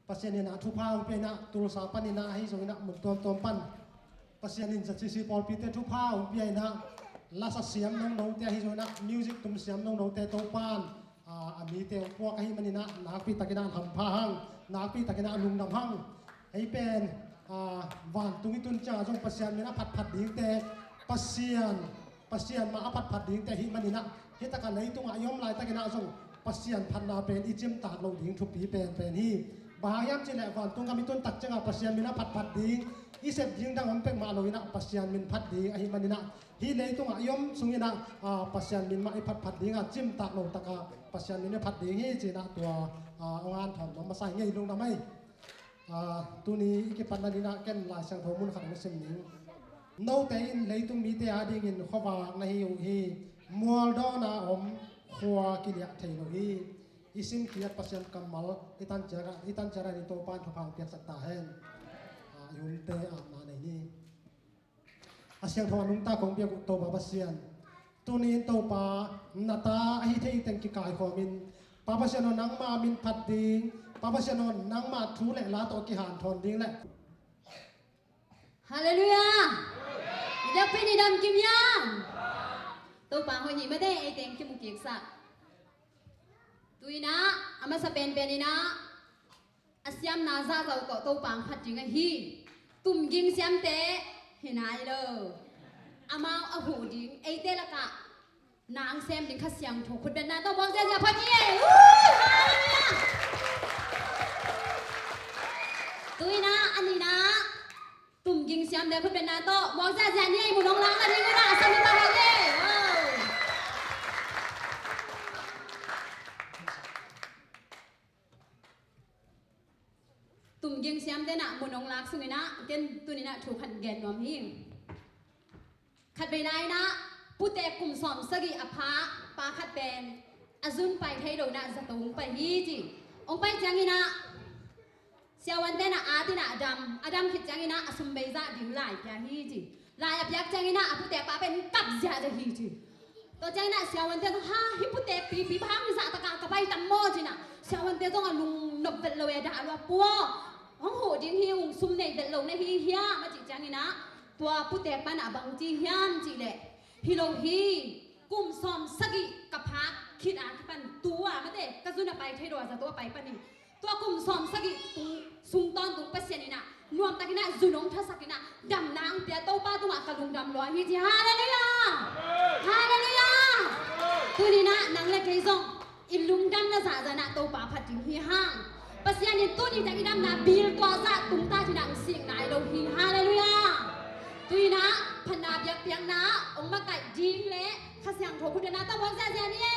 pasyanin na tupang pena tulusapan ina hi so ina mun tom pan pasyanin sa sisi pol pite tupang pena lasa siam nong te hi so ina music tum siam nong te to pan ami te po ka hi manina nakpi takina ham phang nakpi takina lung nam hang hi pen van tungi tun cha jong pasyan mina phat ding te pasyan ma phat ding te hi manina hi taka nei tunga yom lai takina jong pasyan phanna pen ichim ta lo ding thupi pen hi bahayam chile van tung kami tun tak changa pasyan mina phat ding isep ding dang ampek ma loina pasyan min phat ding hi manina hi nei tunga yom sungina pasyan min ma i phat ding a chim ta lo taka pasyan min phat ding hi china tua ngan thom ma sai ngei lung na mai tu ni ke panadina ken la sang thomun khat sim ning no te in leitung mi te ading in khowa na hi mual do na om khwa ki lia thailo hi isim kiat pasyan kamal itan chara ni to pan phang piak sakta hen yum te ma nei ni asyang thon nung ta kong piak to ba pasyan tu ni to pa nata hi thei teng ki kai khomin pa pasyan nang ma min phat ding Papasyanon nang matru le la to ki han thon ding le Hallelujah ida pini dam kim yang to pa ho ni ma de ai teng kim ki sa tuina ama sa pen penina asyam na za za to pang phat ding a hi tum ging siam te hinai lo amao a hu ding ai te la ka nang sem ding kha siang tho khut ben na to bong ja phat ni hallelujah tôi na anh đi na tụm kinh xem để khuyết bên na to mong ra giàn như một nông láng là đi na sao đi bao thế tụm kinh xem thế na một nông láng xung na tên tôi na chủ khăn ghen nhóm hiền khát về này na pute cùng xóm sagi apha pa khát ben azun pai thay đổi na giật tung pai hi gì ông pai chăng na Siawan te na ati na Adam khit chang ina asum beiza ding lai kya hi ji lai apyak chang ina apute pa pen kap ja ja hi ji to chang ina siawan te ha hi pute pi phang za ta ka bai tam mo ji na siawan te tong alung nop vet lo da lo pu hong ho ding hi ung sum nei vet lo na hi hia ma ji chang ina tua pute pa na bang ji hiam ji le hi lo hi kum som sagi kapha khit a pan tua ma te ka zuna pai thai ro za to pai pa niตัวกลุ่มสอมสกิตุงสุงตอนตุงเปเซียนี่นะนวมตะกินะจุนงทัศกินะดำนางเตียโตป้าตุงกะลุงดำลอยฮิจิฮาเลลูยาฮาเลลูยาตัวนี้นะนางเล็กให้ส่งอิลุงดำนะซาซานะโตป้าพัดถึงฮิฮังเปเซียนี่ตัวนี้ตะกิดำนะบิลตัวซาตุงตาที่นางเสียงนายโลฮิฮาเลลูยาตัวนี้นะพนาเบียกเปียงนะองค์มาไก่ยิงเละข้าเสียงโถพุทธนาต้องวางแซ่ๆนี่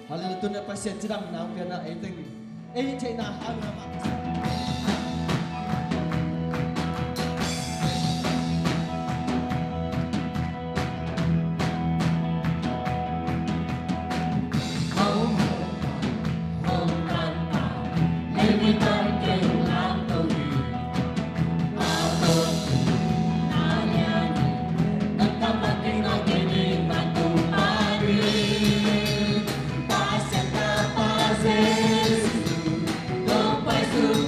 Hallelujah, tu nak pasien jeram nak kena aiting. Cina hang nama. Don't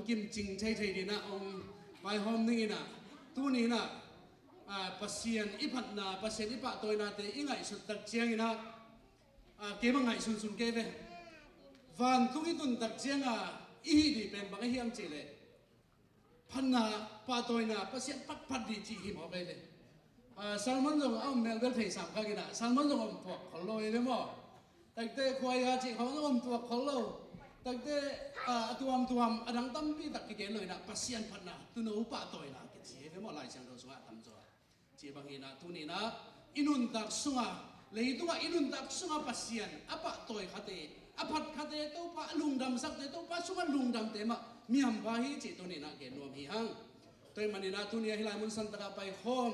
กิมจริงใช่ใช่ดีนะองไปหอมนี่นะตู้นี้นะปัสเซียนอิพัดนาปัสเซียนอิปะตัวนาเตอิงไงสุดตักเจียงนะเก็บไงสุนสุนเก็บวันทุกที่ตุนตักเจียงอีดีเป็นบางเฮียมเจเลยพันนาปะตัวนาปัสเซียนปัดดีจีหิมเอาไปเลยซัลมอนจงเอาเมลเบลเทสามกันนะซัลมอนจงอมพวกเขาลอยเลยมั้งแต่เตะควายจีเขาจงอมพวกเขาลอยแต่เตะตัวมอดังตั้มปีตักกิเกลเลยนะปัสเซียนพันนาตุนอุปะตัวนะกิจเลยมั้งลายเสียงเราสวะทำจัวจีบางทีนะตุนี้นะอินุนตักสุงะเลยตัวอินุนตักสุงะปัสเซียนapaตัวขัดเตะapaขัดเตะตัวปะลุงดำสักเตะตัวปะสุงะลุงดำเตะมามีอันบาฮีจีตัวนี้นะเกนวมฮีฮังตัวมันนี่นะตุนี้ฮิลามุนสันตะไปโฮม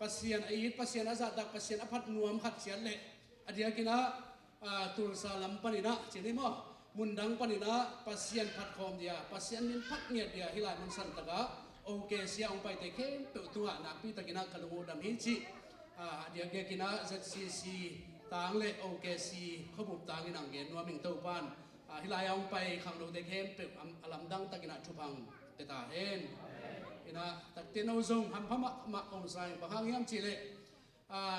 ปัสเซียนไอ้ปัสเซียนอาซาดักปัสเซียนapaนวมขัดเสียนเลยอดียกินะตุลซาลัมปนินะจีนี่มั้งมุนดังปนินะปัสเซียนพัดคอมเดียปัสเซียนมินพัดเงียดเดียฮิลามุนสันตะโอเคเสียองไปแต่เข้มตัวนักพิตกินะกะลูดำฮิจิเดียกินะZCCต่างเลยโอเคซีขบุบต่างกินังเกนนัวมิงเต้าปานฮิลายองไปขังดูแต่เข้มเปิดอลัมดังตะกินะชุพังเตตาเห็นกินะตักเตนเอาซงหันพม่าองไซบางครั้งยามจิเล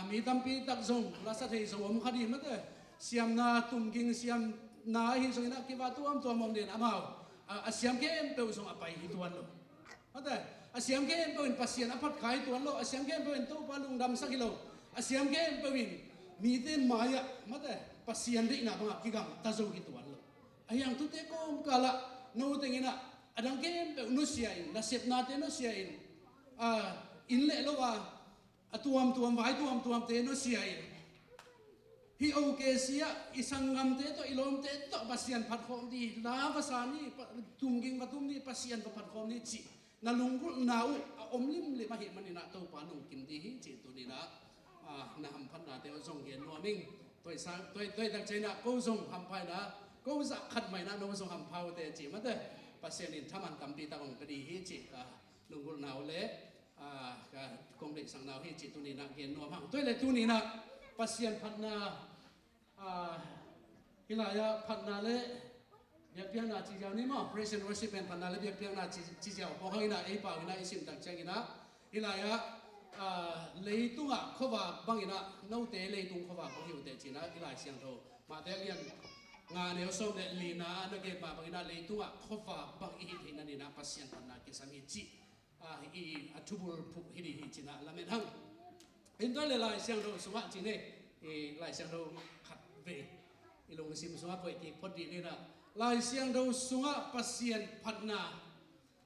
มีตั้มปีตักซงลาสัตย์ซงอมคดีมั้งเด้เสียมนาตุ่มกิงเสียมนาฮิซงนะคิดว่าตัวมองเด่นอามาเสียมเข้มเปิดซงอไปฮิตวันlo ada asyam ke empawin pasien apat kai tuan lo asyam ke empawin tu palung dam sakilo asyam ke empawin mite maya mate pasien de ina bang kigang tazo ki tuan lo ayang tu te ko kala no tengina adang ke empe nusiain nasep na te nusiain inle lo wa atuam vai tuam te nusiain hi oke sia isangam te to ilom te to pasien phat khom di la vasani tumging patum ni pasien phat khom ni chi na lungkul nau omlim le ma he mani na to pa nong kim di hi chi tu ni na na ham phan na te zong hian no ming toi sang toi tak chai na ko zong ham phai na ก็จะขัดไม่นะน้องส่งคำพาวเตจิมาเตะปัสเซียนินถ้ามันกำปีตะกงกระดีฮิจิลุงกุลนาวเละกงเด็กสังนาวฮิจิตุนีนักเรียนนัวพังตัวเล็กตุนีนักปัสเซียนพัฒนาฮิลายาพัฒนาเละเบียเปียนาจีเจ้านี่มั้ง praise and worship เป็นพัฒนาเละเบียเปียนาจีเจ้าพอเขาอินาไอ้ป่าวอินาไอ้สิมตักเจ้าอินาฮิลายาเลยตุ้งอ่ะเขาว่าบางอินะน้องเตะเลยตุ้งเขาว่าบางอยู่เตะจีนะฮิลายเสียงโตมาเตะเรียนงานเนี่ยส่งเดลีน่านักเก็ตมาบางอินะเลยตุ้งอ่ะเขาว่าบางอีที่นั่นนี่นะปัสเซียนพัฒนาเกษามีจีอีทุบุลพุกฮิดีฮิจีนะละเมทังเห็นตัวเลยลายเสียงโตสวัสดิ์จีเนี่ยลายเสียงโตขัดเวอีลงซิมสวัสดิ์ไปที่พอดีนี่นะลายเสียงโตสวัสดิ์ปัสเซียนพัฒนา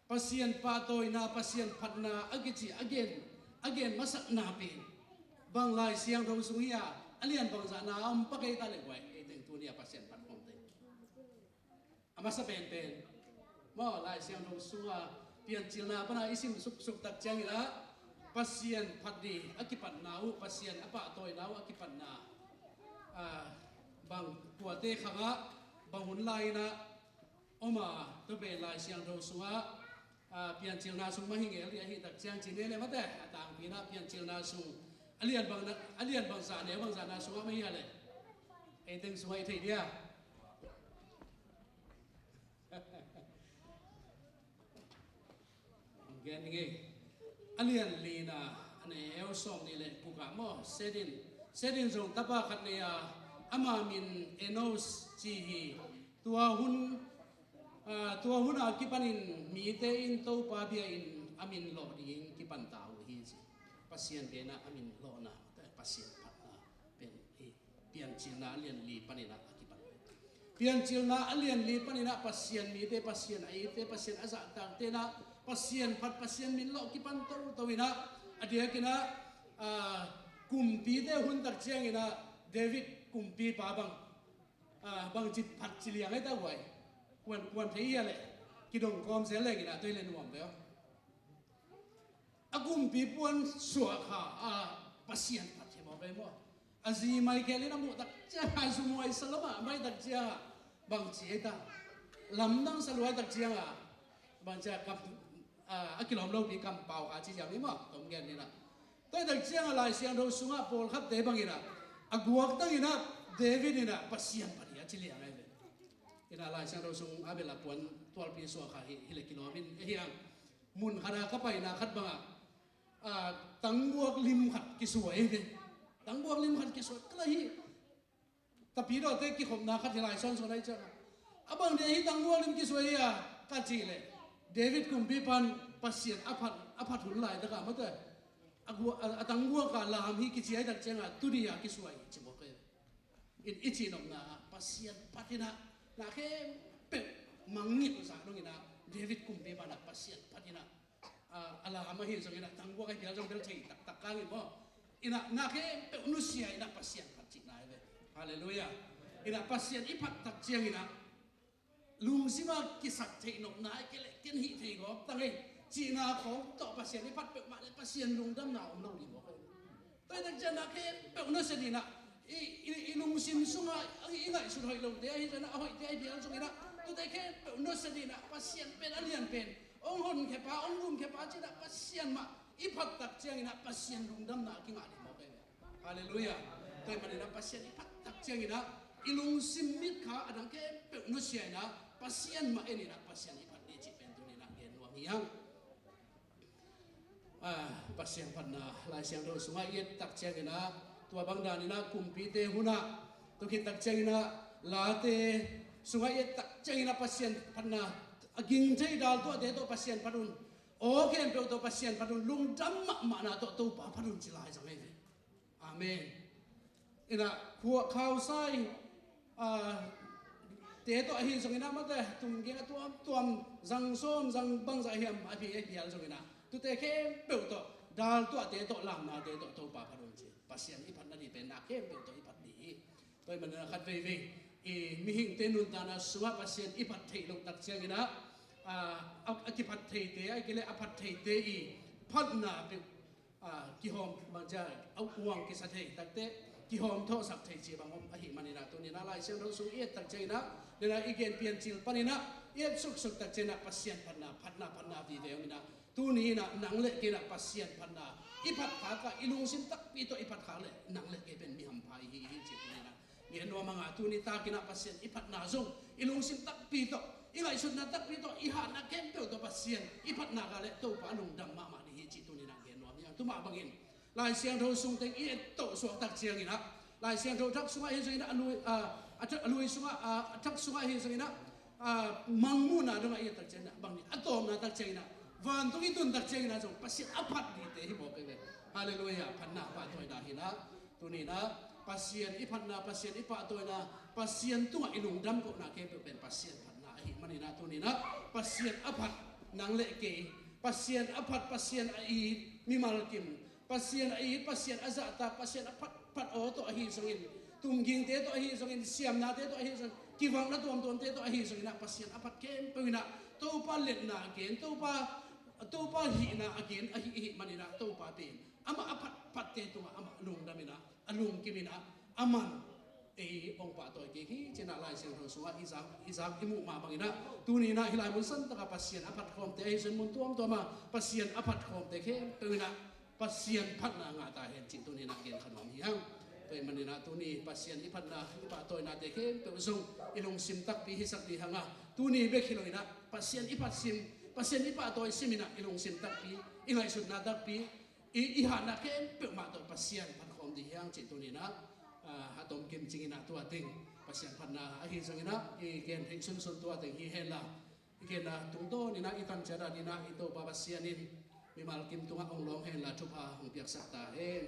ปัสเซียนปาโตยนาปัสเซียนพัฒนาอักจีagain masak napi bang lai siang dong sungia alian bang sana am pakai tali wai eteng tu dia pasien pat pom te amasa pen mo lai siang dong sunga pian cilna pana isim suk tak jangila pasien pat di akipat nau pasien apa toy nau akipat na bang puate khanga bang hun lai na oma to be lai siang dong sunga pian cilna sung mahing ali hi tak chiang chin le mate atang pina pian cilna sung alian bang sa ne bang sa na sung ma hi ale e teng sung ai thei dia gen nge alian lina ane el som ni le puka mo sedin sung tapa khat ne ama min enos chi hi tua hun kipanin mite in to pa bia in amin lo ding kipan tau hi pasien bena amin lo na pasien pat na pen pian chilna alian li panina kipan pian chilna alian li panina pasien mite pasien ai te pasien aza tang te na pasien pat pasien min lo kipan to wina adia kina kumpi te hun tak chiang ina David kumpi pa bang jit pat chiliang ai ta wai quan thấy à lệ cái đồng com sẽ lên cái nào tôi lên nuông đấy agum pi puan sua kha pasien pat che mo be mo azi mai ke le na mu tak cha su moi salama mai tak cha bang chi ta lam nang salwa tak cha bang cha kap akilom lo pi kam pau a chi yang ni mo tom gen ni na tôi tak cha lai siang do sunga pol khap te bang ina aguak tang ina David ina pasien pat ya chi le ai ina lai siang do sung abela puan 12 pi so kha hi le kilomin hiang mun khara ka pai na khat banga tangbuak lim khat ki suai ve tangbuak lim khat ki suai kala hi tapi do te ki khom na khat lai son so dai cha abang de hi tangbuak lim ki suai ya ka chi le David kum bi pan pasien aphat hun lai da ka ma te agu tangbuak ka lam hi ki chi ai dak chenga tudia ki suai chi mo ke in ichi nom na pasien patina na ke pe mangit sa dong ina David kum be bana pasien patina ala ama hi so ina tangwa ka dia jong del chei tak kang mo ina na ke pe unusia ina pasien patchi na be haleluya ina pasien ipat tak chiang ina lung sima kisat chei nok na ke le ken hi thei go tang ei chi na khong to pasien ipat pe ma le pasien lung dam na om lo li mo tai tak jana ke pe unusia dina ilung sim sunga ingai sun hoi lo de ai jana hoi de ai dia sung ina tu te ke no sedina pasien pen alian pen ong hon ke pa ong lum ke pa china pasien ma ipat tak chiang ina pasien lung dam na ki ngani mo be haleluya toi manina pasien ipat tak chiang ina ilung sim mit kha adang ke no sia ina pasien ma enina pasien ipat ni chi pen tu ni na gen wang yang pasien panna lai siang do sunga yet tak chiang ina tua bang dan ina kumpi te huna tu kita chiang ina late sungai ye tak chiang ina pasien panna aging jai dal tu de to pasien padun o ken pe to pasien padun lung dam ma na to pa padun chilai jang ai amen ina khuwa khau sai te to hi jong ina ma te tum ge tuam zang som zang bang za hiam a bi e bial jong ina tu te ke pe to dal tu te to lam na te to pa padun chi pasien ipat na di pe na ke pe to ipat di toi man na khat ve mi hing te nun ta na suwa pasien ipat thei lo tak chiang ina akipat thei te ai kele apat thei te phat na pe ki hom bang ja au uang ki sa thei tak te กิหอมโทสักเทจีบางหอมอหิมันินะตัวนี้นะลายเสียงเราสูงเอียดตักใจนะเดี๋ยวนะอีเกนเปลี่ยนจิลปนินะเอียดสุกตักใจนะปัสเซียนพันนาดีเดียวนี่นะตัวนี้นะหนังเละกินะปัสเซียนพันนาอีพัดขากะอีลุงสินตักปีตัวอีพัดขาเละหนังเละเกเป็นมีหำพายฮีจิตนี่นะเงี้ยนัวมังอาตัวนี้ตากินะปัสเซียนอีพัดนาซงอีลุงสินตักปีตัวอีไงสุดนะตักปีตัวอีหานะเกมเปลตัวปัสเซียนอีพัดนากะเละตัวปาลุงดำมาดีฮีจิตตัวนี้นะเงี้ยนัวยังตัวมาบังอินลายเสียงเราสูงเต็งอีโตสวงตักเชียงอีนะลายเสียงเราทักสุงไอเฮงนะลุยสุงทักสุงไอเฮงนะมังมูนะดงไอตักเชียงนะบางนี่อะตอมนะตักเชียงนะวันตุกิตุนตักเชียงนะจงปัสเซียนอภัดดีเตฮิบอกเลยฮาเลลูยาพันนาปะตัวนะฮินะตัวนี้นะปัสเซียนอีพันนาปัสเซียนอีปะตัวนะปัสเซียนตัวอินุงดำก็นะเกเป็นปัสเซียนพันนาฮิมันนี่นะตัวนี้นะปัสเซียนอภัดนางเละเกปัสเซียนอภัดปัสเซียนอีมีมาลกิมpasien ai pasien azata pasien pat to ahi songin tungging te to ahi songin siam na te to ahi song kiwang na tuam te to ahi songin na pasien apat kem pewina to pa let na again to pa hi na again ahi manina to pa pe ama apat pat te to ama lung damina alung kimina aman ong pa to ke hi chena lai seng ro suwa izak imu ma bangina tuni na hilai mun san ta pasien apat khom te ahi sun mun tuam to ma pasien apat khom te ke pewina pasienพัดนางาตาเห็นจิตตัวนี้นักเรียนขนมยังตัวมันนี่นะตัวนี้pasienที่พัดนาที่ป่าตัวนาเด็กเห็นตัวส่งอินงซิมตักปีฮิสักดีหังอ่ะตัวนี้เบคิโลนะpasienที่พัดซิมpasienที่ป่าตัวซิมินะอินงซิมตักปีอินไงสุดนาตักปีอีหานักเห็นเปิดมาตัวpasienพัดคอมดียังจิตตัวนี้นะฮัตตอมเกมจริงนะตัวติงpasienพัดนาอาฮิสังนะอีเกนเฮงสุนตัวติงฮีเฮล่าอีเกนนะตุงโตนี่นะอีตันเจรานี่นะอีโตปาpasienนี่มีมาลกิมตุงองลองเฮนลาทุพาหงเปียกสักตาเฮน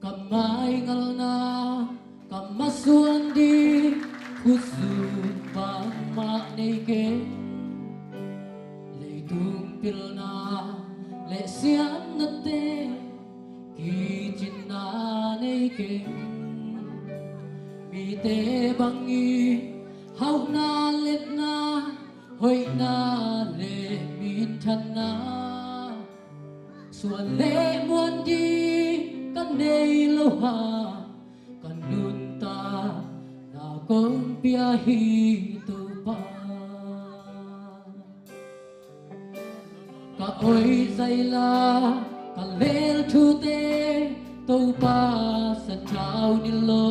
Kamay ngal na kamasuan di kusud bang manike lay tumpil na lay siyan na te kijin na nike mi te bangi hau na let na hoy na le min than na suan le muan di kan nei lo ha kan nun ta na kong pia hi tu pa ka oi zai la ka lel thu te tu pa sa trao ni lo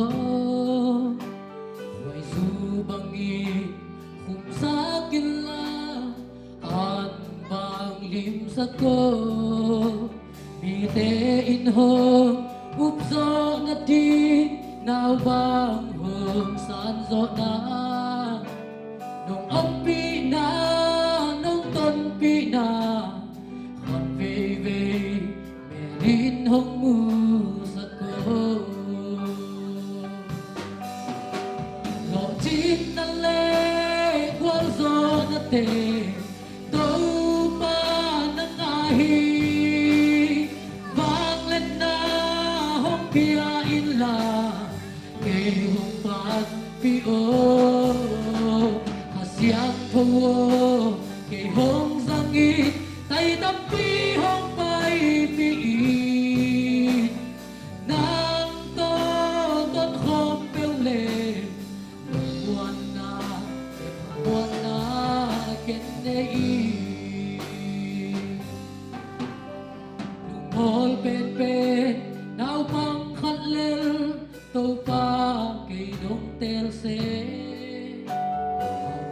wai su bangi khum sa kin la an bang lim sa ko mi te in hong up zo na ti nào bang hong san zo na nong ong pi na nong ton pi na hon ve ve me lin hong mu sa ko lo chin na le kwal zo na te to pa na na hi Pia in la ke hong pat pi o hasiang tho ke hong sang i tai tam pi hong pai pi nang to ton khom pel le buan na ken nei lung pen pen nào băng khát lên tàu pa cây đông tel se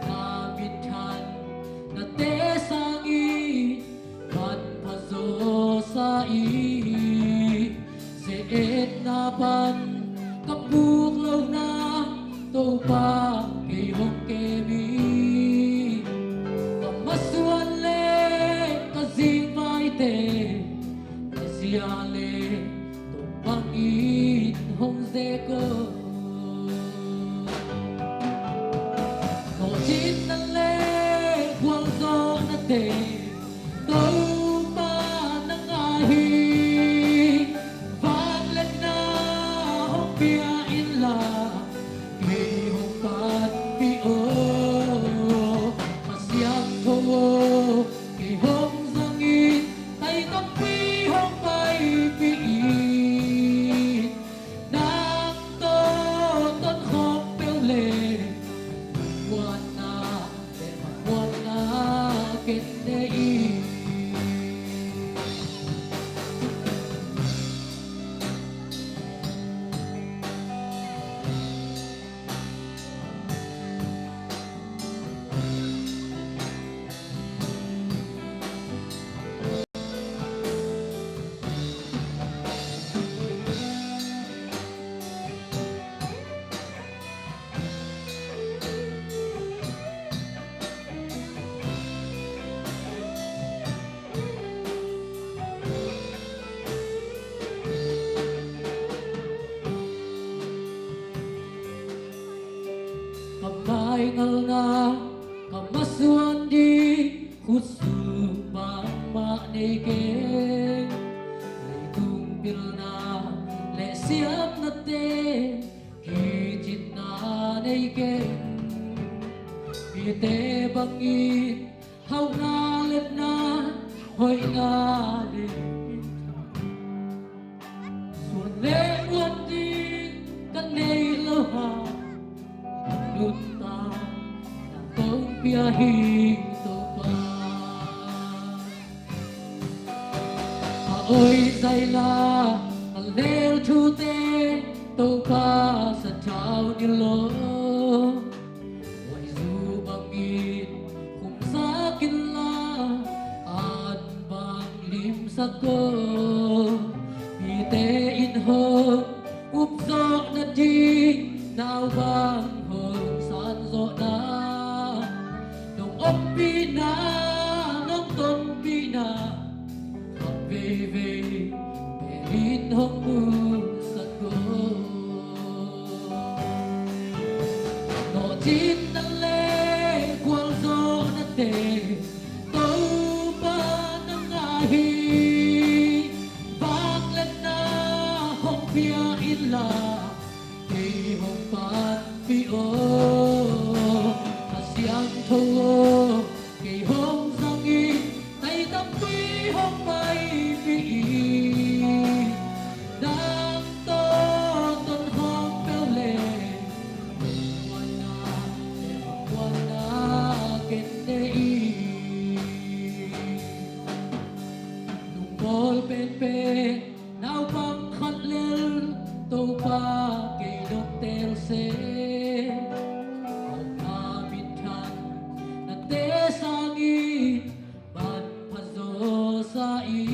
na biết than na te sang i ban pa zo sa i se et na ban kap buộc lâu na tàu pa cây hong ke mi kamasuan le ka zing vai te sia le bang in hong ze ko pilna kamasuan di khusu mama neke leitung pilna le siap nate kijit na neke bite bangin hau na let na hoi na le suan le uan di kan nei lo ha nút ta là công bia hi tô pa ôi dây la leo thu te tô pa sa thao ni lo ôi du bangin khum sa kin la an bang lim sa ko bi te in ho up zo na di nào bang hong san zo na nong op pi na nong tom pi na hop ve ve ve rin hong mu sa ko no tin na le kwal zo na te to pa na nga hi bak let na hong pia in la hong pan pi o siang thô kỳ hong sang y tay tâm pi hong bay pi đang to tân hong bèo lệ quan na kết đây nung bol pen pen nào băng khát lên tô pa tel se na bin than na te sangi ban phazo sa i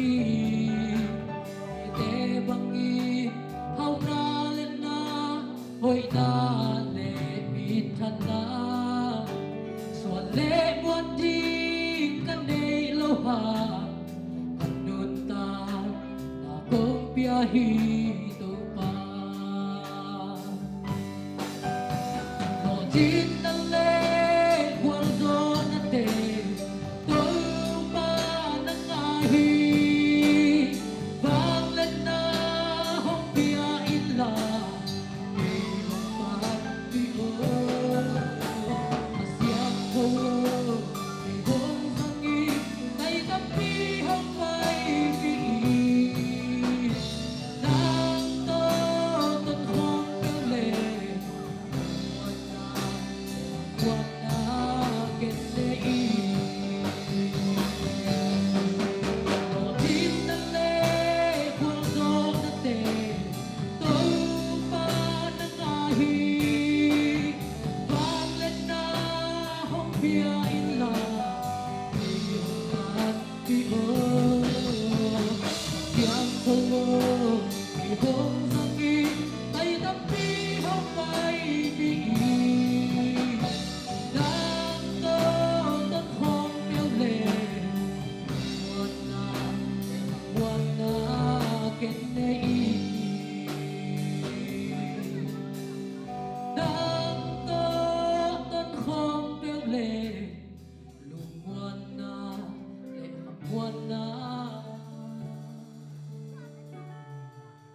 te bangi hau na le na hoi na le bin than na suan le buat di kan nei lo ha kan nun ta na kong pia hi tin na le kwal zo na te to pa na nga hi bang let na hong pia in la pi hong pa pi o asiang ko pi hong sangi tay tap pi hong pai pi nang to ton hong pe le quan na kết đây no tin na le kwal zo na te to pa na nga hi bang let na hong pia in la pi hong pan pi o siang thô pi hong sangi tay tap pi hong pai pi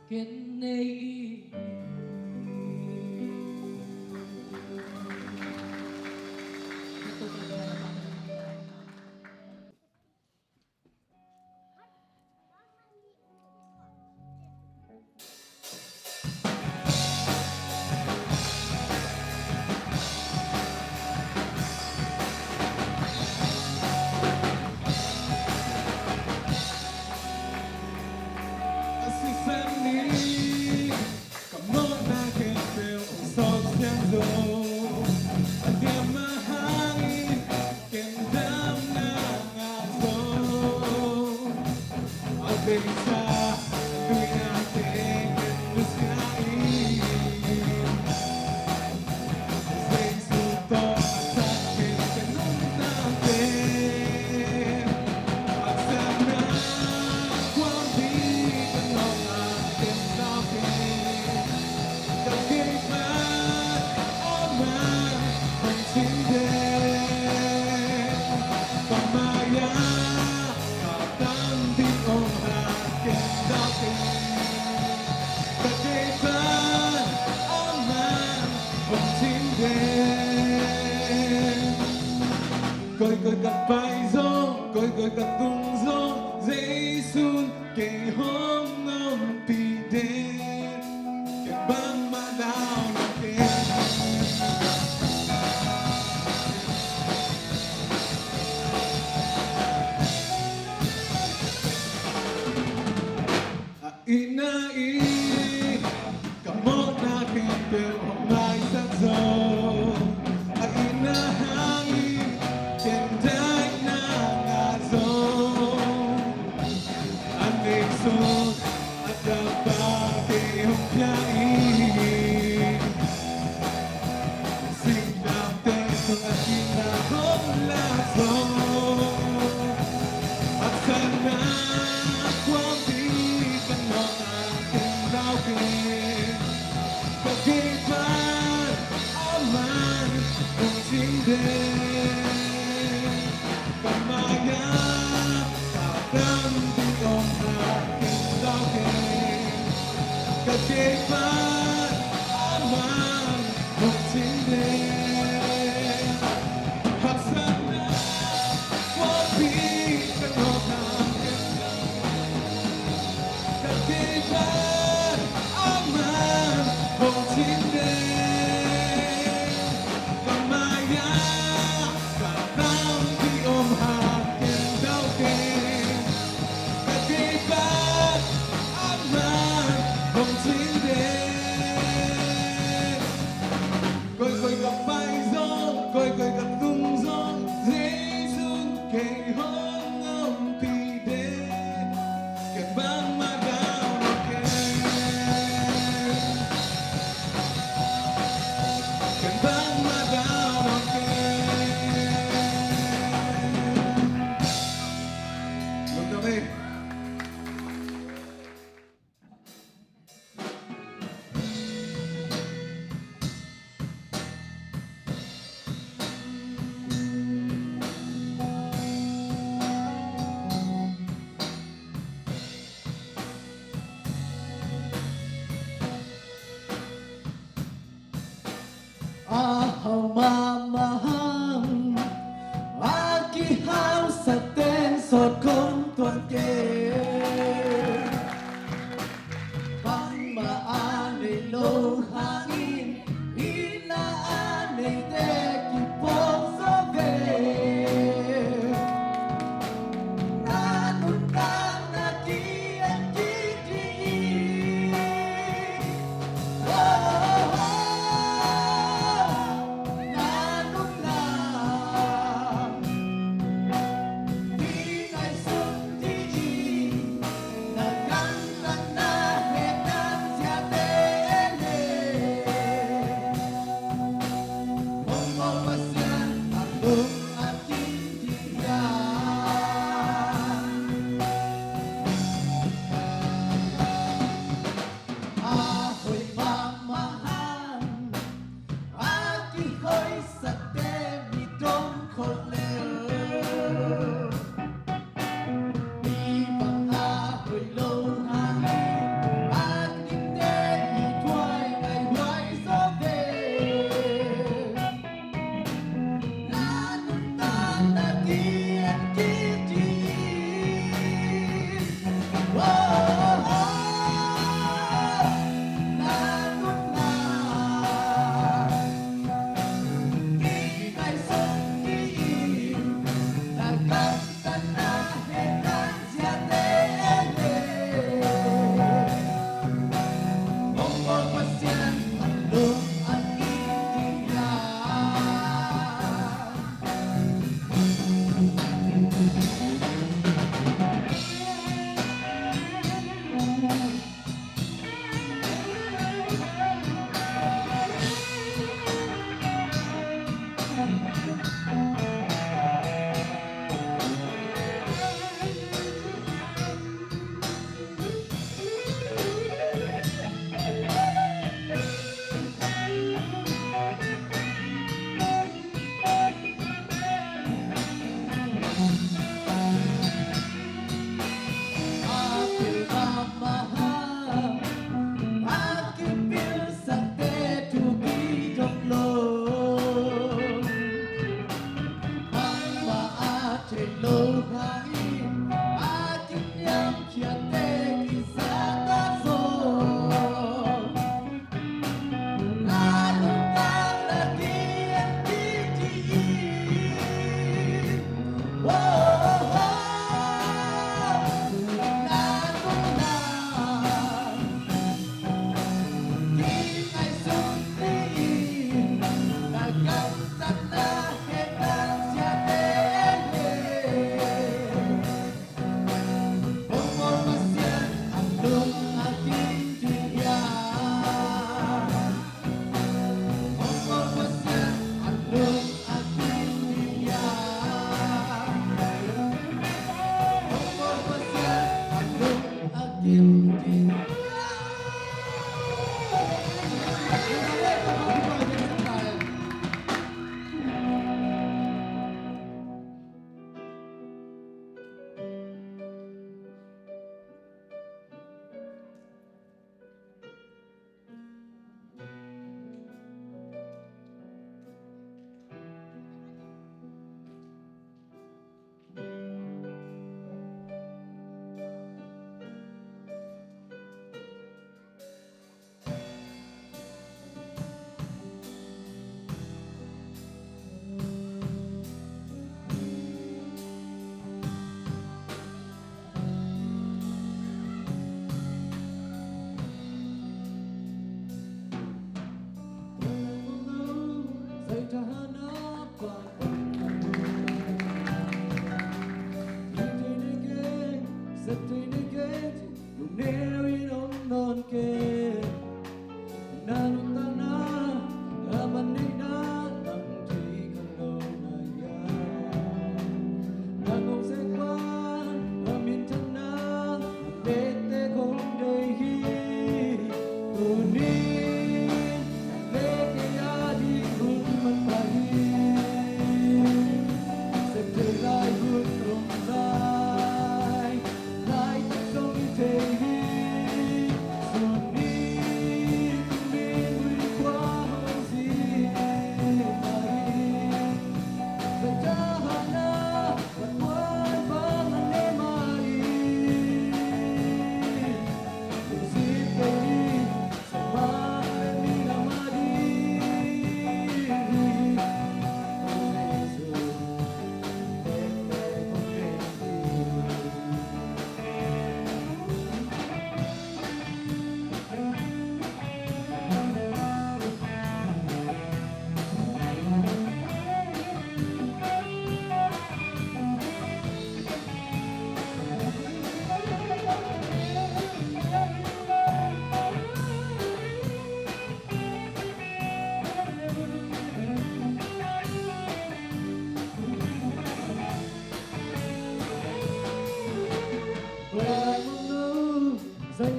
Ken nei Sing bay gió coi coi cả tung gió dây sun kề hôm ngom pi đen kề băng mà đào nằm kề ina i kamot na kempel homai sa zon ina hangin kenday na nga zon aning son at dabake humpiain sing down teso at kinahon la zon at sana kwang di kanot aking lawin kagipan aman kung sindin kamaya parang di kong aking lawin kagipan aman kung sindin at sana kwang di kanot aking kagipan aman kung sindin kamaya parang di umakin daw din kagipan aman kung sindin coi coi gặp bay gió coi coi gặp tung gió dễ sun kề hôn ngom pi đen kề băng mà đào kề kề băng mà đào kề Vâng, cảm ơn. Ahau mamahang Akihau sa ten sot kong tuan ke Pang maanay lo hangin Inaanay te kipong sobe Nanuntang na kian kiki Ahoy mamahan Akihoy sa tebi dong kolel Ibang ahoy lo hangin At hindi itway ay way sobe Nanuntan na kiyan kiti Gilgil. Hãy subscribe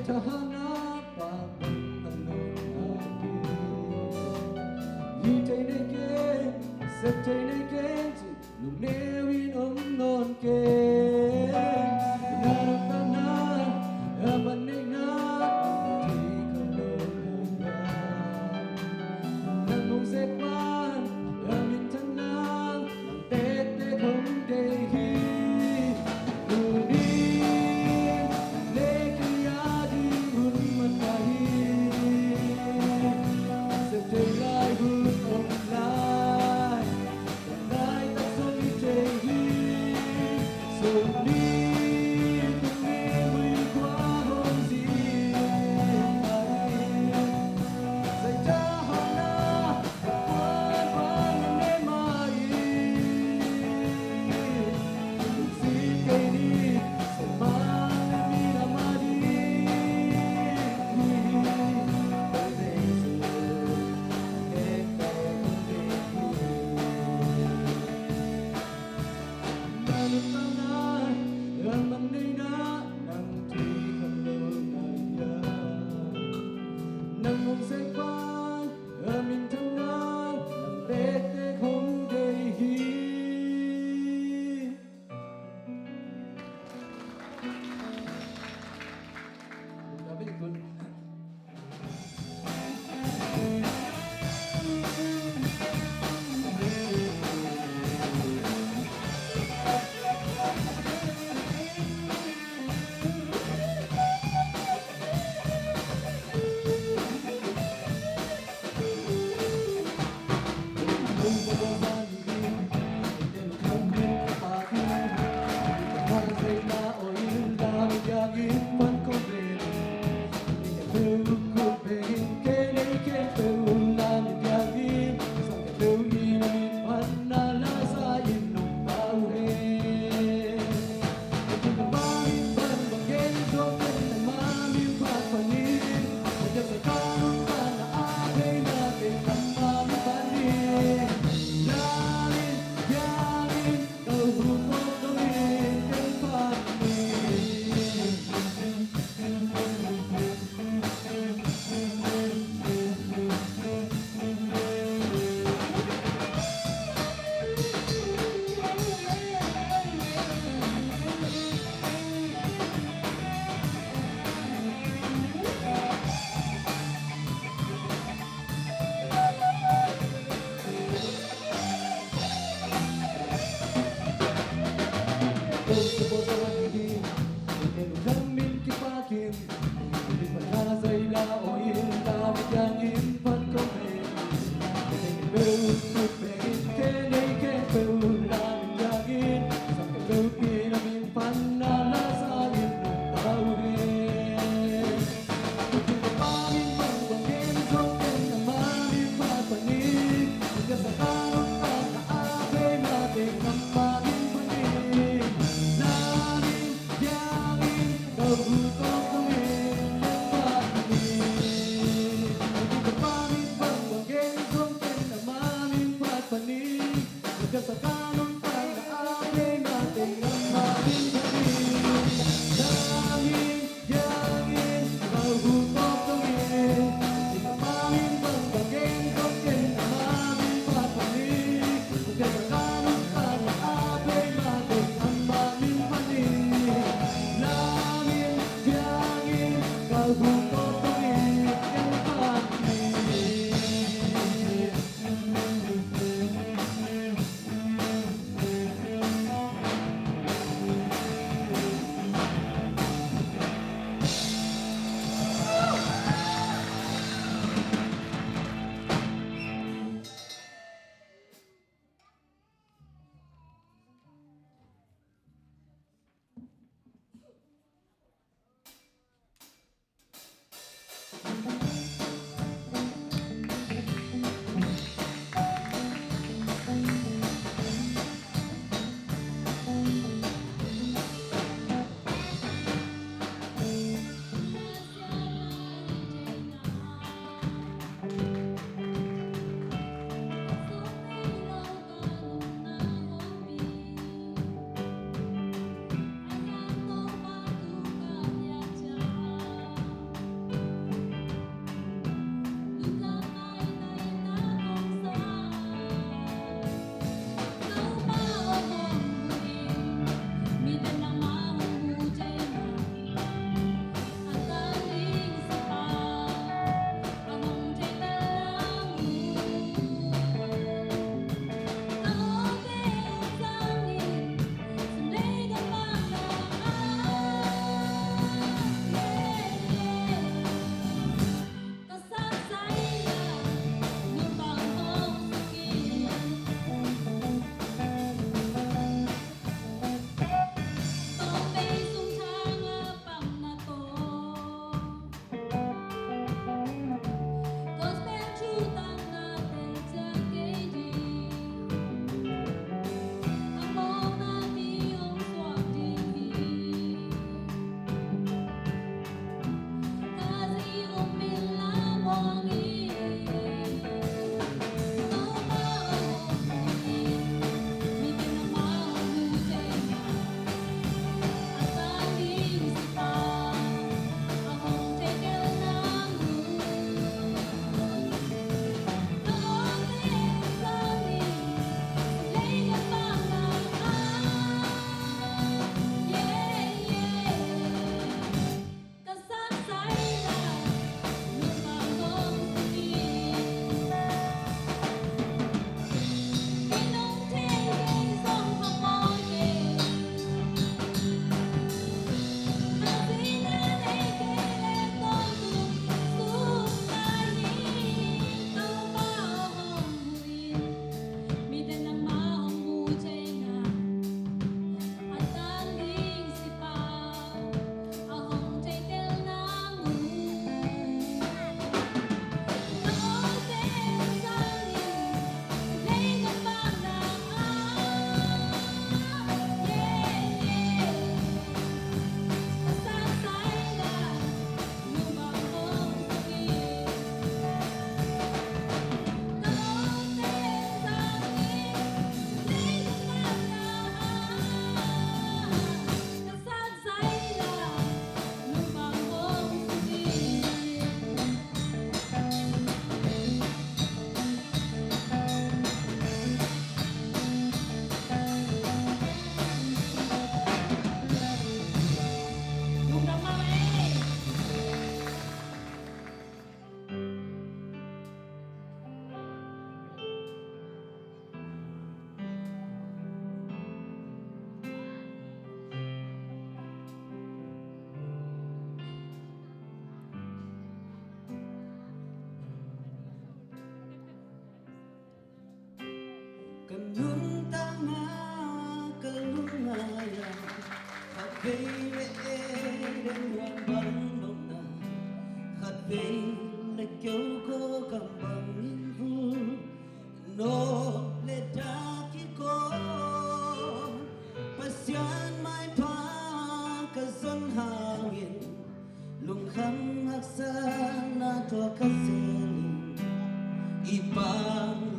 cho kênh Ghiền Mì Gõ để không bỏ lỡ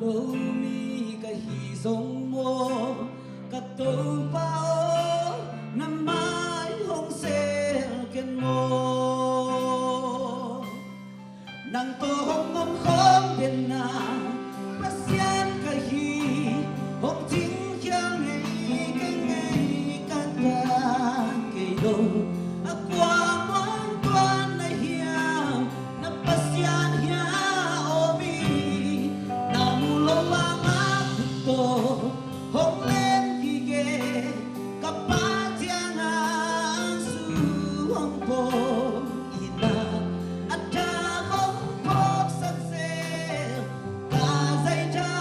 lâu mi cái hi giống mô cái tô bao năm mai hong xe ken mô nang tô hong ngom khom bên na pasian cái hi hong chính chiang ngày cái ta cái đồ qua mong quan này hiang na pasian hia omi na mulo lama to hong lên ki ge kapatiang ang su hong po ina atta hong pok sak se ka zai cha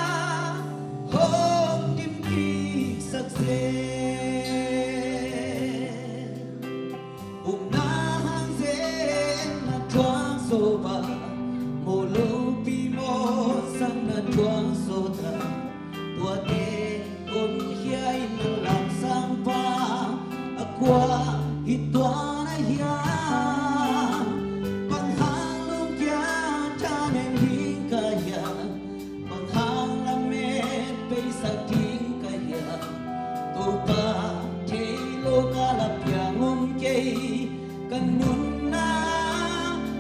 hong kim ki sak se chuang so ta tua te on hiai na lam sang pa aqua hi tua na hia bang hang lung kia cha nên hing ka ya bang hang la me pe sa ting ka ya tu pa te lo ka la pya ngom ke kan nun na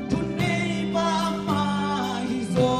thun nei ba ma hi zo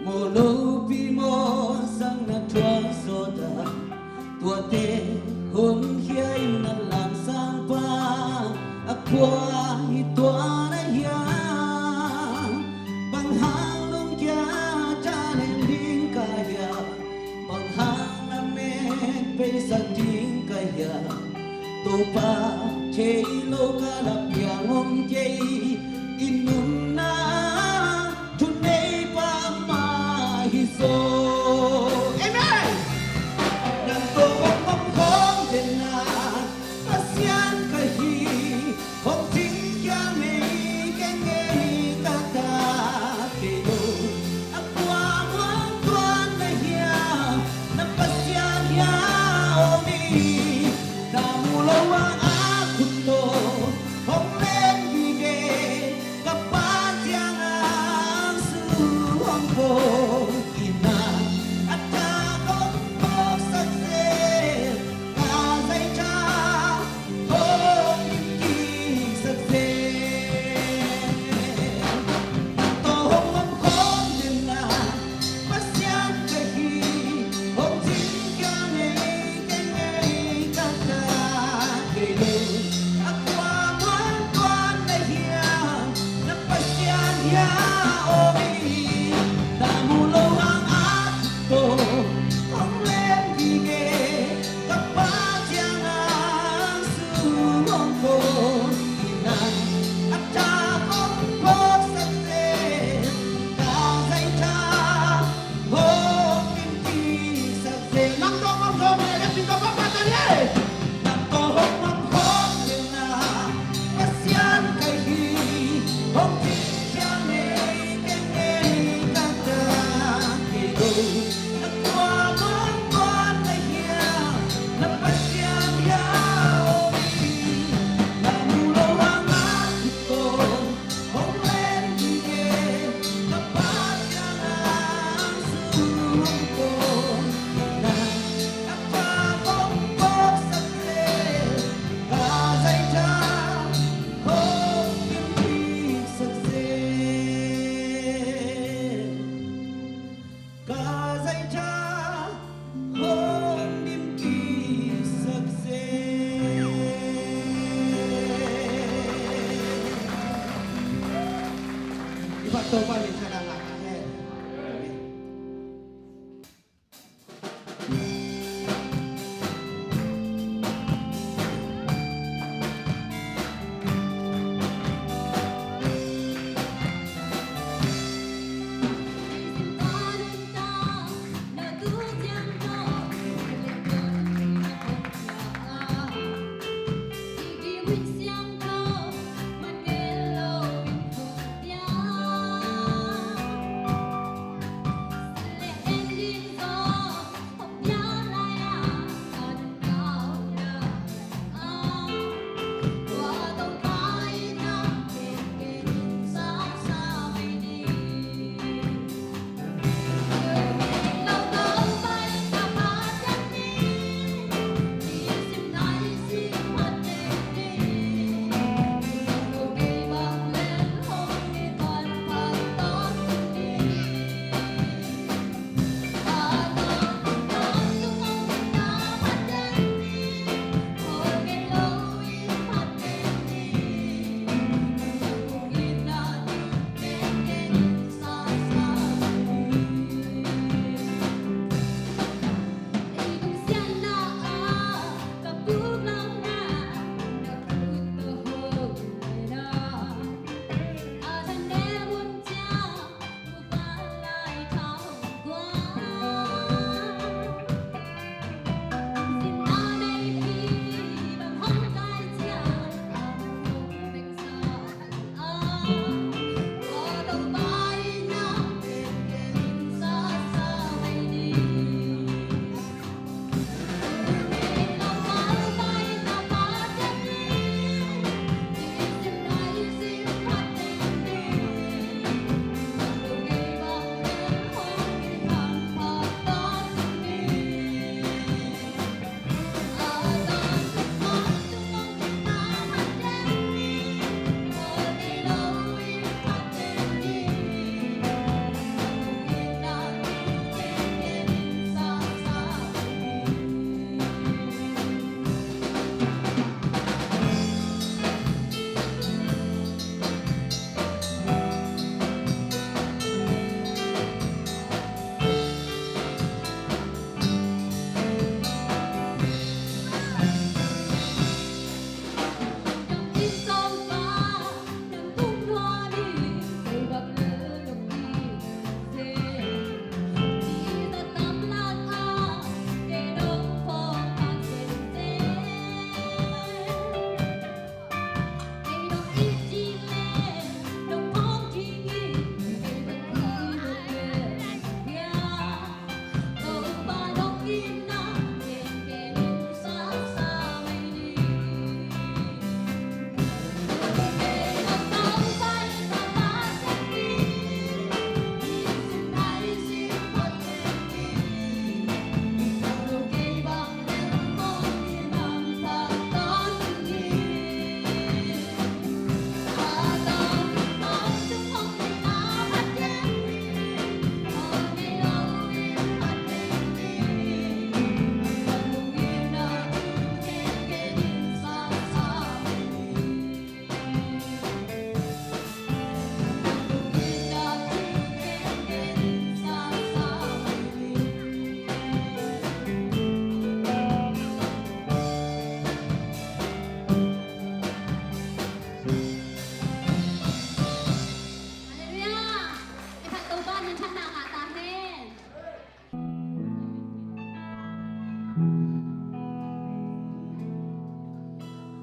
mo lo pi mo sang na chuang so ta tua te hom hiai na lam sang pa aqua hi tua na hia bang hang long kia cha nên linh ka ya bang hang na me pe sa ting ka ya tu pa che lo ka la pya ngom ke inun na so amen nang to hong khom den na pasian ka hi hong ting kya me ke nge ka ta ke do akwa wan tuan na hia na pasian ya o mi na mulo wa a kun to hong len gi ge ka pa tiang ang su hong po Hong Kong, ipat to pa rin sa nga ahead.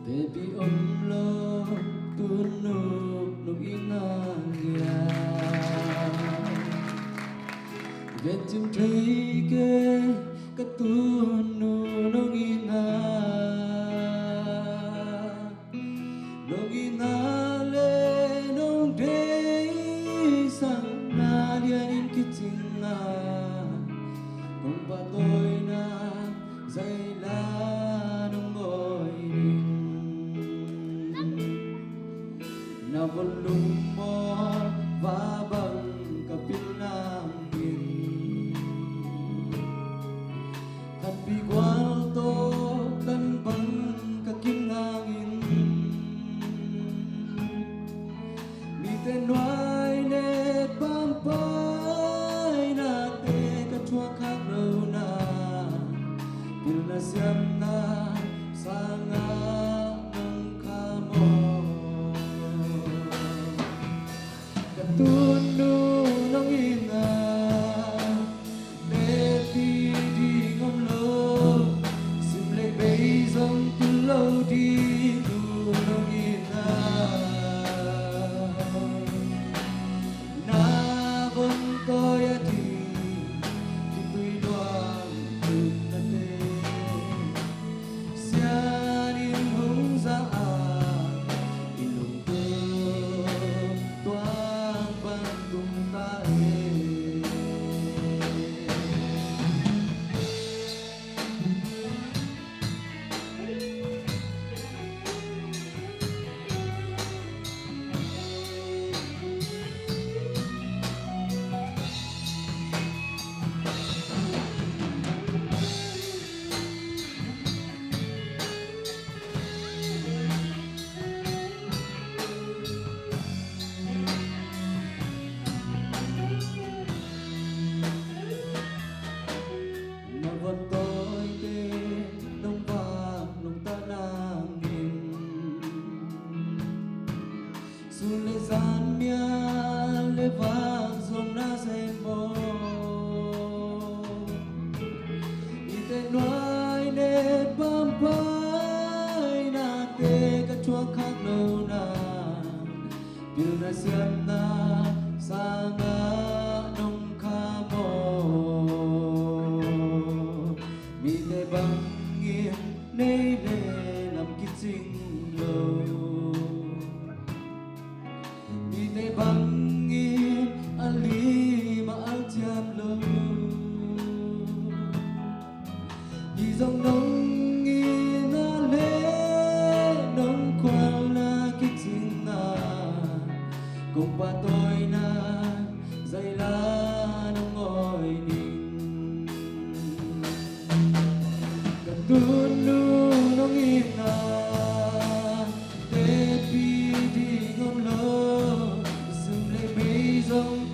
Baby ôm lo tuôn nộp nộp inangya Ven chim thấy ke cái tuôn nộp ina nộp ina le nong de sang na lianin kitinga kung patoy na dây la nung ngồi na volum mo và bằng kapil namin kan bigwal to kan bang kakinangin mi tenway ne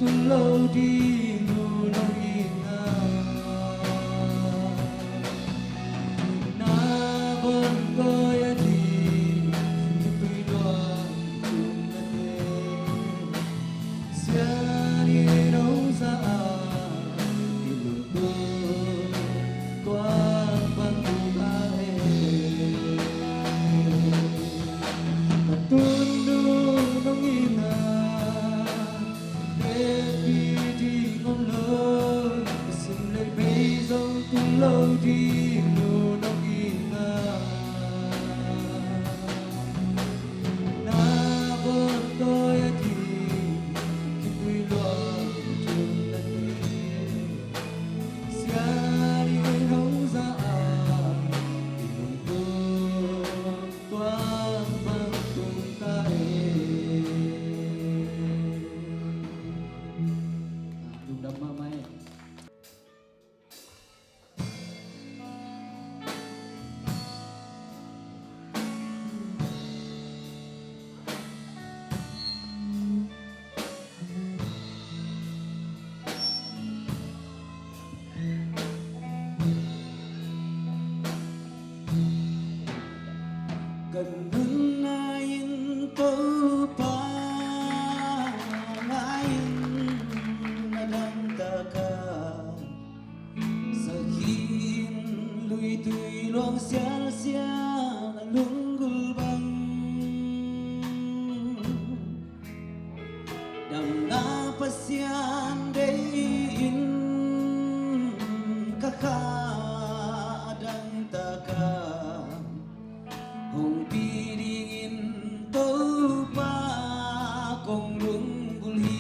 tung lâu đi nụ nông ina na bon goya di tui loan tung na te sia đi đâu ra đi lùng tu toan ban tu ai tun du nông ina baby đi ngon lối xin lên bây giờ tung lâu đi nụ nông ina na bon tôi thì khi quy loạn trường đất xia đi đâu ra đi lùng tu toan bằng tung tay Dung đâm ma mai cần hơn ai tâu pa ai na đang ta ca sahin lui tui long sia sia na lunggul bang dam na pasian dein kakha adang ta ka hong piringin tâu pa kong lunggul hi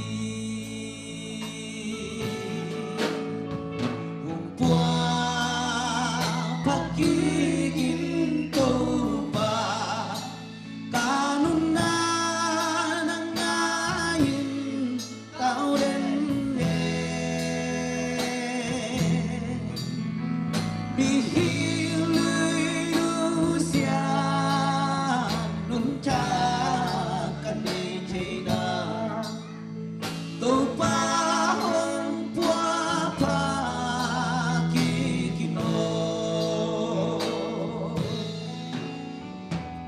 hong pua pakigin tâu pa kanun na nangayin tao đến đi hiu lưới nu sia nun cha kan đi chơi na tâu pa hong pua pa ki kino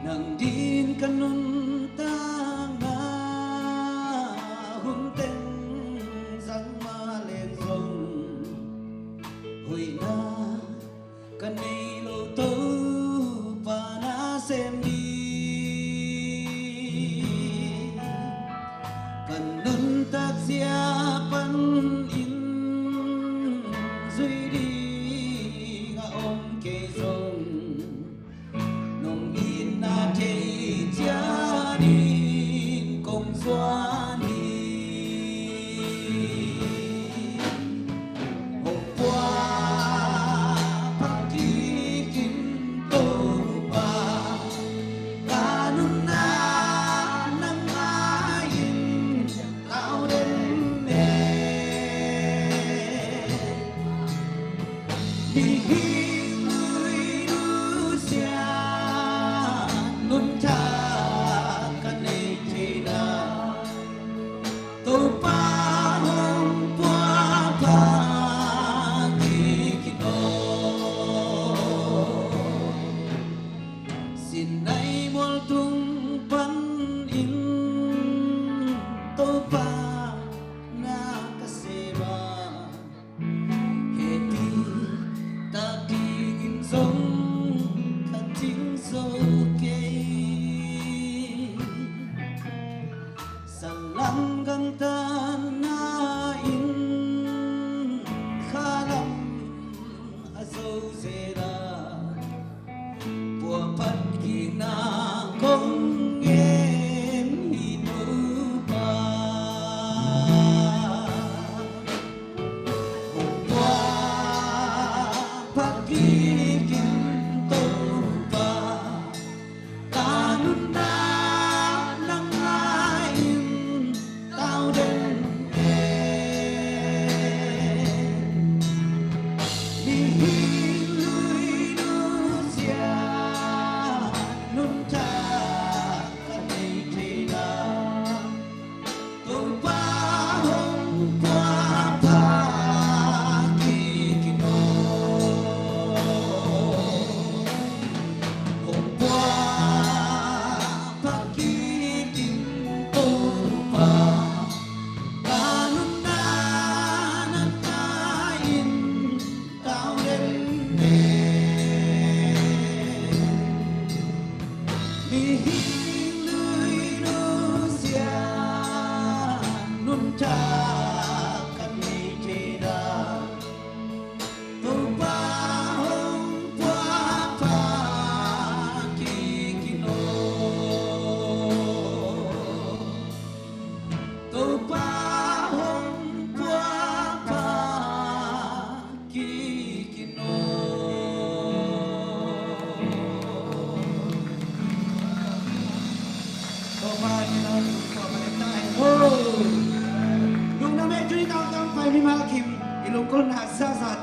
nang din kanun ta nga hun ten sang ma lên rong hồi na kan nei lo tâu pa na xem đi kan nun tak sia pan in duy đi nga om ke rong nong in na te chia đi công xoan đi hôm qua pakigin tâu pa kanun na nangayin tao đến đi hiu lưới nu sia nun cha kan nei chơi na tâu pa hong pua pa ki kino xin nay mol tung pan in tâu pa na kaseba heti ta tingin song kating so kay salam gang ta na in khalam azo zera bùa pat ki na kong em hi tu pa hôm qua pakigin tâu pa kanun na nangayin tao đến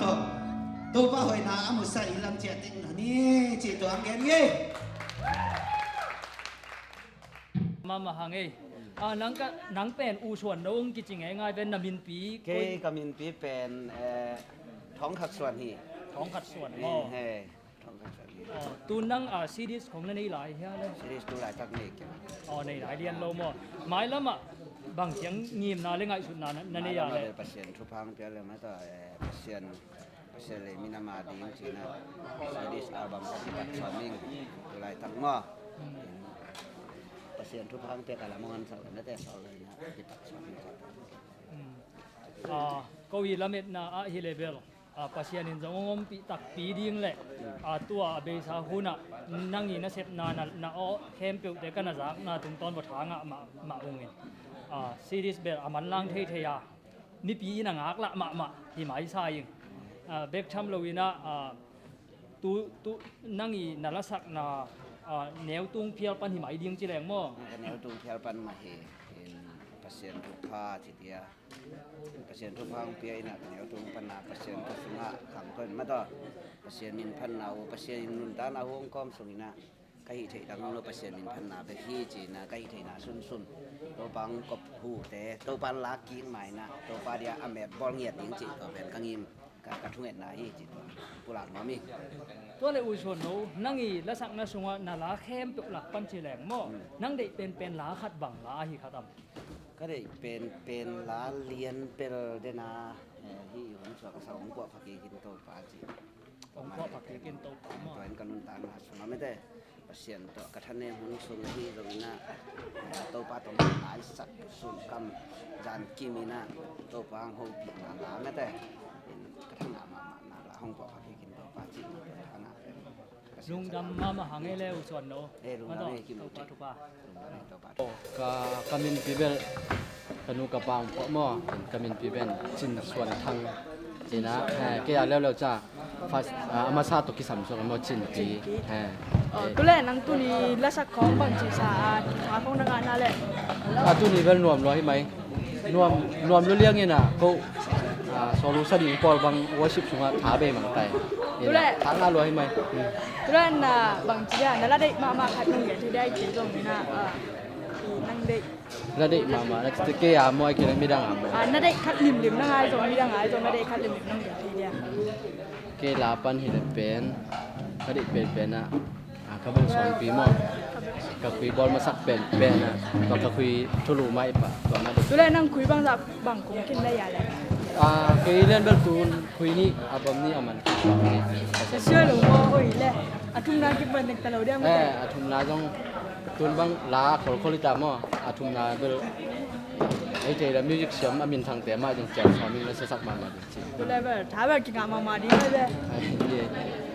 ตัวป้าหอยนาอามุสัยลำเจียติงนี่จีตัวอังเกนงี้ Mama hangai. Nang pen u chuan no ong ki ching ai ngai ben namin pi เกกามินปีเป็นท้องขัดส่วนฮี ท้องขัดส่วน เฮ้ อ๋อ ท้องขัดส่วนฮี ตูนังซีรีส์ของนั่นนี่หลายเฮียเลย ซีรีส์ตัวหลายตักเมก อ๋อในหลายเรียนโลมอหมายละมะบางเสียงงีมนาเลยไงสุดนานั่นนี่ยาเลย เปอร์เซ็นต์ทุกพังเปลี่ยนเลยมาต่อเปอร์เซ็นต์เลยมินามาดีจริงนะซีรีส์อัลบั้มปฏิบัติสามิงตัวหลายตักหม้อเปอร์เซ็นต์ทุกพังเปลี่ยนกันละมอนสองนั่นแต่สองเลยนะปฏิบัติสามิง ก็วีละเม็ดนาฮิเลเบลปัสยานินจงงมปีตักปีดิ้งเลยตัวเบสาหุนะนั่งยีน่าเสพนานาอ้อเข้มเปียวแต่กันนะจ๊ะนาถึงตอนบททางมาองเงินซีรีส์เบลมันล่างเทียนี่ปีนังอักละมาที่หมายสายเบกชัมโลวินะตูนั่งยีนาละสักนาแนวตุงเพียลปันที่หมายดิ้งจีแรงมั่ง แนวตุงเพียรปันมาเฮเปอร์เซ็นต์ทุกผ้าทีเดียวเปอร์เซ็นต์ทุกพังเปียนะแนวตุงปันนาเปอร์เซ็นต์ทุกสุงะขังคนมาต่อเปอร์เซ็นต์มินพันนาเปอร์เซ็นต์นุนตานาฮงก้อมสุงนะก็หิเทดังโนเปอร์เซ็นต์มินพันนาไปฮีจีนะก็หิเทนาซุนตัวปังกบหูแต่ตัวปันลากิ้งใหม่นะตัวปาเดียอเมริกบอลเงียดยิงจีตัวเป็นกังยิมการกระทุ่งเอ็ดนาฮีจีตัวผู้หลักน้อมี ตัวเลยอุชนโนนั่งอีละสักนะสงวนนาลาเข้มเปียหลักปันจีแรงมั่งนั่งได้เป็นลาขัดบังลาฮิขัดอ่ำ ก็ได้เป็นลาเรียนเป็นเดนาที่อยู่ในส่วนสองกว่าพักกินตัวปาจี องค์พ่อผักเกินโตปามอ ตัวเองกันตามมาสมัยไม่ได้เปอร์เซ็นต์ตัวกระทันเนี่ยหุ่นสูงที่ตรงนี้ตัวปาตัวหลายสักสูงกำจานกิมินะตัวปางห้องปีนาลาไม่ได้กระทั่งนาลาห้องปอพักกินตัวปาจีขนาด ลุงดำมาหางให้แล้วส่วนโนมาต่อโตปาทุปา kami pibel kanu kapang po mo kami pibel chin suan thang china ke ya leo cha fast amasa to ki sam so mo chin ti tu le nang tu ni la sak khong bang chi sa a khong dang ana le tu ni vel nuam lo hi mai nuam lo liang ina ko solution in pol bang worship sunga tha be mang tai thang na lo hi mai tu le na bang chi ya na la dei ma khat nong ye thi dai chi jong ni na nang dei la dei mama la ke ya mo ki mi dang am na dei khat lim na ngai jong mi dang ngai jong na dei khat lim nong ye thi dia ke la pan hi le pen ka dei pen na ka bang son pi mo ka kui bol ma sak pen na ka kui thulu mai pa to na tu le nang khui bang sak bang kong kin da ya le ke len bel tun kui ni abam ni aman sure lo mo oi le atum na ki ban nek ta lo dia ma atum na jong tun bang la khol ta mo atum na bel ai te la music siam amin thang te ma jong chang sa mi la sa sak ma ma chi tu le ba tha ba ki ga ma di le ai